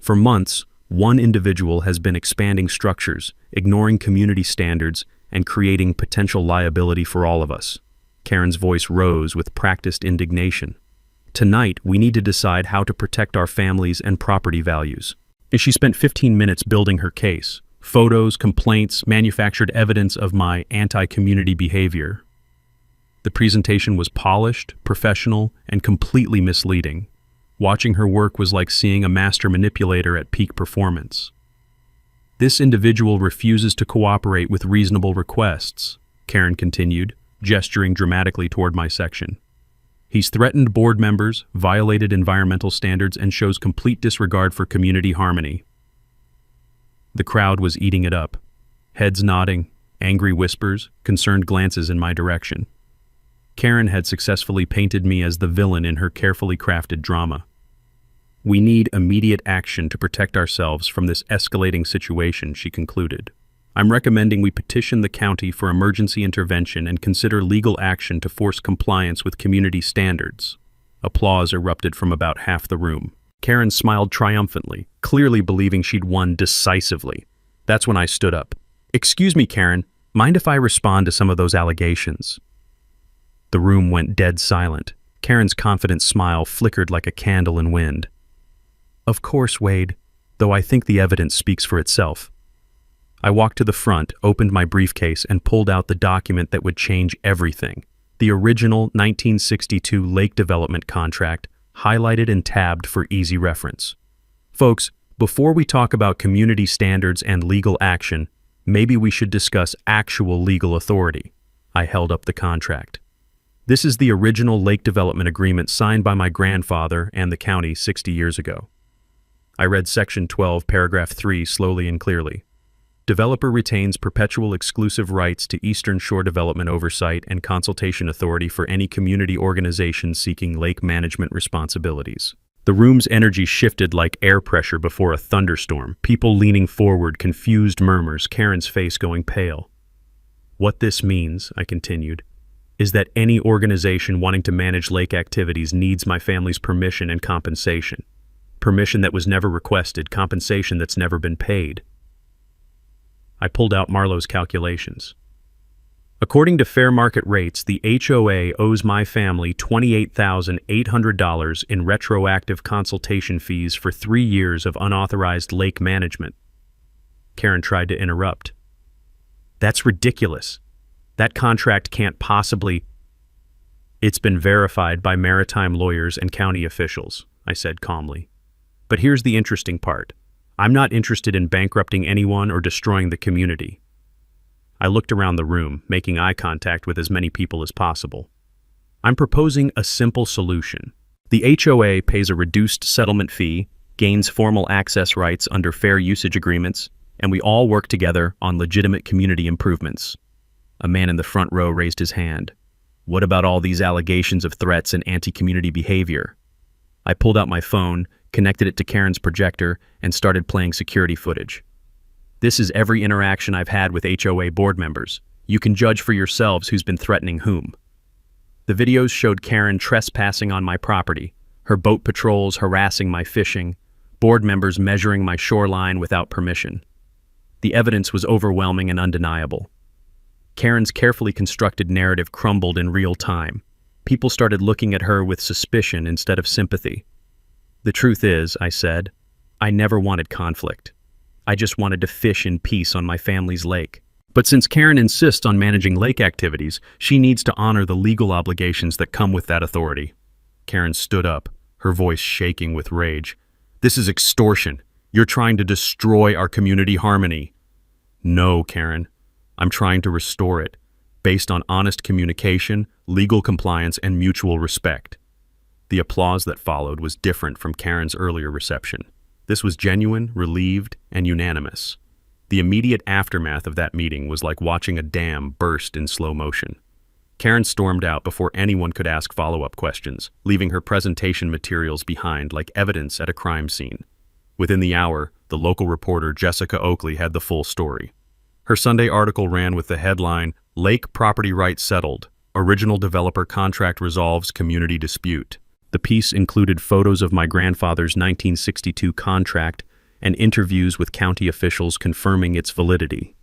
For months, one individual has been expanding structures, ignoring community standards, and creating potential liability for all of us. Karen's voice rose with practiced indignation. "Tonight, we need to decide how to protect our families and property values." She spent 15 minutes building her case. Photos, complaints, manufactured evidence of my anti-community behavior. The presentation was polished, professional, and completely misleading. Watching her work was like seeing a master manipulator at peak performance. "This individual refuses to cooperate with reasonable requests," Karen continued, gesturing dramatically toward my section. "He's threatened board members, violated environmental standards, and shows complete disregard for community harmony." The crowd was eating it up. Heads nodding, angry whispers, concerned glances in my direction. Karen had successfully painted me as the villain in her carefully crafted drama. "We need immediate action to protect ourselves from this escalating situation," she concluded. "I'm recommending we petition the county for emergency intervention and consider legal action to force compliance with community standards." Applause erupted from about half the room. Karen smiled triumphantly, clearly believing she'd won decisively. That's when I stood up. "Excuse me, Karen, mind if I respond to some of those allegations?" The room went dead silent. Karen's confident smile flickered like a candle in wind. "Of course, Wade, though I think the evidence speaks for itself." I walked to the front, opened my briefcase, and pulled out the document that would change everything. The original 1962 lake development contract, highlighted and tabbed for easy reference. Folks, before we talk about community standards and legal action, maybe we should discuss actual legal authority. I held up the contract. This is the original lake development agreement signed by my grandfather and the county 60 years ago. I read Section 12, Paragraph 3 slowly and clearly. Developer retains perpetual exclusive rights to Eastern Shore Development Oversight and Consultation Authority for any community organization seeking lake management responsibilities. The room's energy shifted like air pressure before a thunderstorm, people leaning forward, confused murmurs, Karen's face going pale. What this means, I continued, is that any organization wanting to manage lake activities needs my family's permission and compensation. Permission that was never requested, compensation that's never been paid. I pulled out Marlowe's calculations. According to fair market rates, the HOA owes my family $28,800 in retroactive consultation fees for 3 years of unauthorized lake management. Karen tried to interrupt. That's ridiculous. That contract can't possibly... It's been verified by maritime lawyers and county officials, I said calmly. But here's the interesting part. I'm not interested in bankrupting anyone or destroying the community. I looked around the room, making eye contact with as many people as possible. I'm proposing a simple solution. The HOA pays a reduced settlement fee, gains formal access rights under fair usage agreements, and we all work together on legitimate community improvements. A man in the front row raised his hand. What about all these allegations of threats and anti-community behavior? I pulled out my phone, connected it to Karen's projector, and started playing security footage. This is every interaction I've had with HOA board members. You can judge for yourselves who's been threatening whom. The videos showed Karen trespassing on my property, her boat patrols harassing my fishing, board members measuring my shoreline without permission. The evidence was overwhelming and undeniable. Karen's carefully constructed narrative crumbled in real time. People started looking at her with suspicion instead of sympathy. The truth is, I said, I never wanted conflict. I just wanted to fish in peace on my family's lake. But since Karen insists on managing lake activities, she needs to honor the legal obligations that come with that authority. Karen stood up, her voice shaking with rage. This is extortion. You're trying to destroy our community harmony. No, Karen. I'm trying to restore it, based on honest communication, legal compliance, and mutual respect. The applause that followed was different from Karen's earlier reception. This was genuine, relieved, and unanimous. The immediate aftermath of that meeting was like watching a dam burst in slow motion. Karen stormed out before anyone could ask follow-up questions, leaving her presentation materials behind like evidence at a crime scene. Within the hour, the local reporter Jessica Oakley had the full story. Her Sunday article ran with the headline, "Lake Property Rights Settled. Original Developer Contract Resolves Community Dispute." The piece included photos of my grandfather's 1962 contract and interviews with county officials confirming its validity.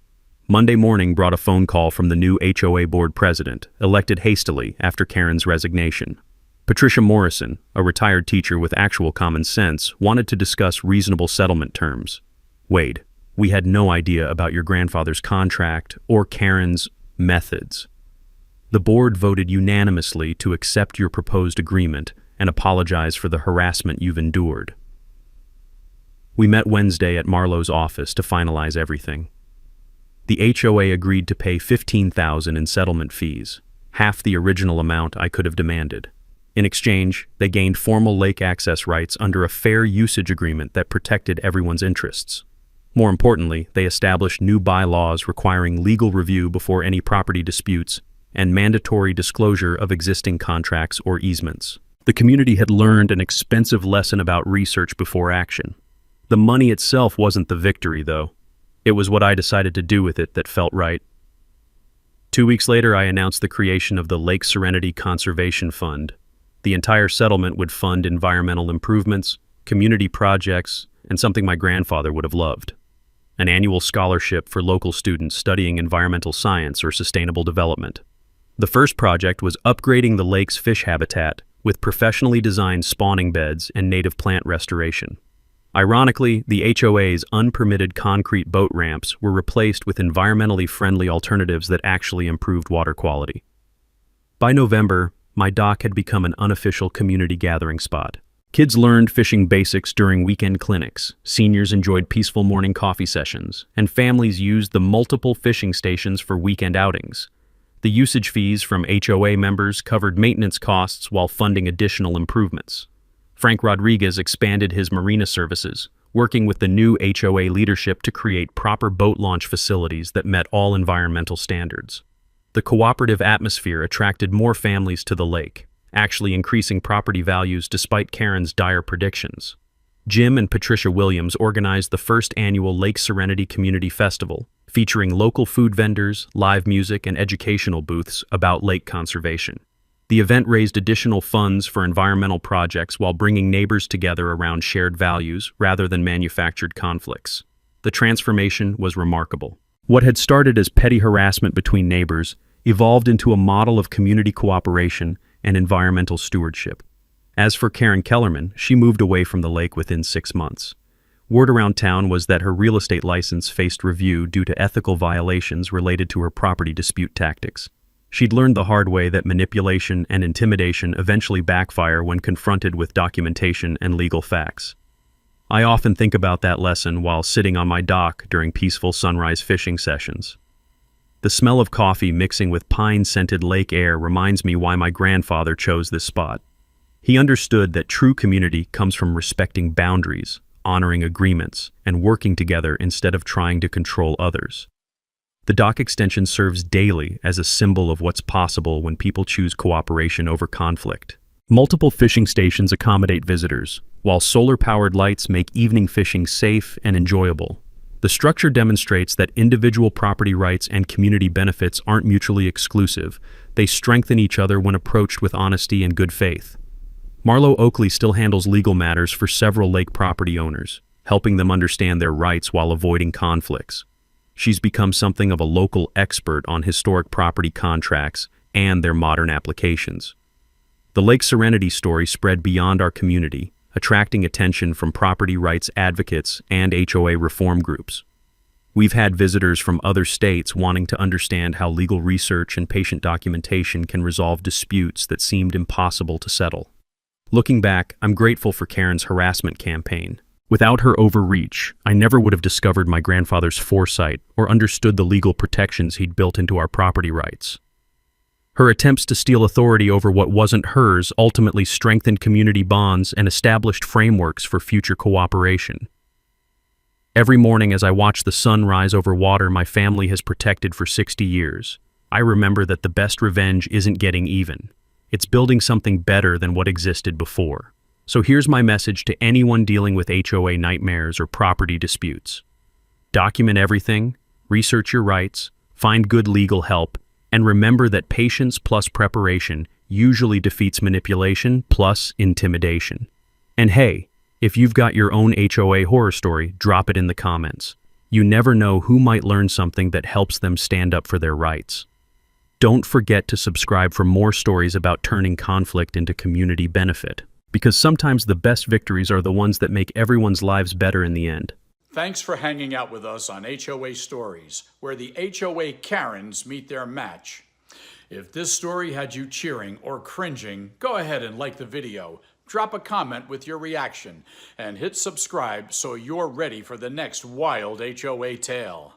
Monday morning brought a phone call from the new HOA board president, elected hastily after Karen's resignation. Patricia Morrison, a retired teacher with actual common sense, wanted to discuss reasonable settlement terms. Wade, we had no idea about your grandfather's contract or Karen's methods. The board voted unanimously to accept your proposed agreement and apologize for the harassment you've endured. We met Wednesday at Marlowe's office to finalize everything. The HOA agreed to pay $15,000 in settlement fees, half the original amount I could have demanded. In exchange, they gained formal lake access rights under a fair usage agreement that protected everyone's interests. More importantly, they established new bylaws requiring legal review before any property disputes and mandatory disclosure of existing contracts or easements. The community had learned an expensive lesson about research before action. The money itself wasn't the victory, though. It was what I decided to do with it that felt right. 2 weeks later, I announced the creation of the Lake Serenity Conservation Fund. The entire settlement would fund environmental improvements, community projects, and something my grandfather would have loved: an annual scholarship for local students studying environmental science or sustainable development. The first project was upgrading the lake's fish habitat with professionally designed spawning beds and native plant restoration. Ironically, the HOA's unpermitted concrete boat ramps were replaced with environmentally friendly alternatives that actually improved water quality. By November, my dock had become an unofficial community gathering spot. Kids learned fishing basics during weekend clinics, seniors enjoyed peaceful morning coffee sessions, and families used the multiple fishing stations for weekend outings. The usage fees from HOA members covered maintenance costs while funding additional improvements. Frank Rodriguez expanded his marina services, working with the new HOA leadership to create proper boat launch facilities that met all environmental standards. The cooperative atmosphere attracted more families to the lake, actually increasing property values despite Karen's dire predictions. Jim and Patricia Williams organized the first annual Lake Serenity Community Festival, featuring local food vendors, live music, and educational booths about lake conservation. The event raised additional funds for environmental projects while bringing neighbors together around shared values rather than manufactured conflicts. The transformation was remarkable. What had started as petty harassment between neighbors evolved into a model of community cooperation and environmental stewardship. As for Karen Kellerman, she moved away from the lake within 6 months. Word around town was that her real estate license faced review due to ethical violations related to her property dispute tactics. She'd learned the hard way that manipulation and intimidation eventually backfire when confronted with documentation and legal facts. I often think about that lesson while sitting on my dock during peaceful sunrise fishing sessions. The smell of coffee mixing with pine-scented lake air reminds me why my grandfather chose this spot. He understood that true community comes from respecting boundaries, honoring agreements, and working together instead of trying to control others. The dock extension serves daily as a symbol of what's possible when people choose cooperation over conflict. Multiple fishing stations accommodate visitors, while solar-powered lights make evening fishing safe and enjoyable. The structure demonstrates that individual property rights and community benefits aren't mutually exclusive. They strengthen each other when approached with honesty and good faith. Marlo Oakley still handles legal matters for several lake property owners, helping them understand their rights while avoiding conflicts. She's become something of a local expert on historic property contracts and their modern applications. The Lake Serenity story spread beyond our community, attracting attention from property rights advocates and HOA reform groups. We've had visitors from other states wanting to understand how legal research and patient documentation can resolve disputes that seemed impossible to settle. Looking back, I'm grateful for Karen's harassment campaign. Without her overreach, I never would have discovered my grandfather's foresight or understood the legal protections he'd built into our property rights. Her attempts to steal authority over what wasn't hers ultimately strengthened community bonds and established frameworks for future cooperation. Every morning as I watch the sun rise over water my family has protected for 60 years, I remember that the best revenge isn't getting even. It's building something better than what existed before. So here's my message to anyone dealing with HOA nightmares or property disputes. Document everything, research your rights, find good legal help, and remember that patience plus preparation usually defeats manipulation plus intimidation. And hey, if you've got your own HOA horror story, drop it in the comments. You never know who might learn something that helps them stand up for their rights. Don't forget to subscribe for more stories about turning conflict into community benefit, because sometimes the best victories are the ones that make everyone's lives better in the end. Thanks for hanging out with us on HOA Stories, where the HOA Karens meet their match. If this story had you cheering or cringing, go ahead and like the video, drop a comment with your reaction, and hit subscribe so you're ready for the next wild HOA tale.